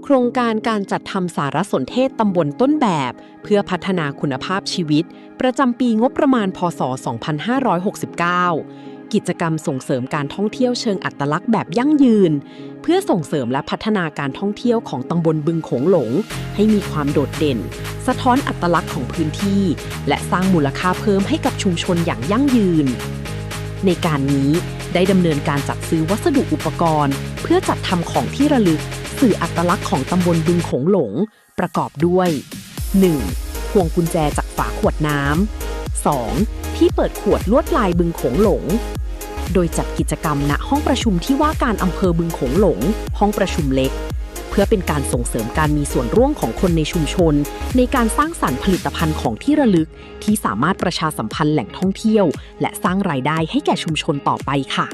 โครงการการจัดทำสารสนเทศตำบลต้นแบบเพื่อพัฒนาคุณภาพชีวิตประจำปีงบประมาณพศ 2569 กิจกรรมส่งเสริมการท่องเที่ยวเชิงอัตลักษณ์แบบยั่งยืนเพื่อส่งเสริมและพัฒนาการท่องเที่ยวของตำบลบึงโขงหลงให้มีความโดดเด่นสะท้อนอัตลักษณ์ของพื้นที่และสร้างมูลค่าเพิ่มให้กับชุมชนอย่างยั่งยืนในการนี้ได้ดำเนินการจัดซื้อวัสดุอุปกรณ์เพื่อจัดทำของที่ระลึกสื่ออัตลักษณ์ของตำบลบึงโขงหลงประกอบด้วย 1. พวงกุญแจจากฝาขวดน้ำ 2. ที่เปิดขวดลวดลายบึงโขงหลงโดยจัดกิจกรรมณห้องประชุมที่ว่าการอำเภอบึงโขงหลงห้องประชุมเล็กเพื่อเป็นการส่งเสริมการมีส่วนร่วมของคนในชุมชนในการสร้างสรรค์ผลิตภัณฑ์ของที่ระลึกที่สามารถประชาสัมพันธ์แหล่งท่องเที่ยวและสร้างรายได้ให้แก่ชุมชนต่อไปค่ะ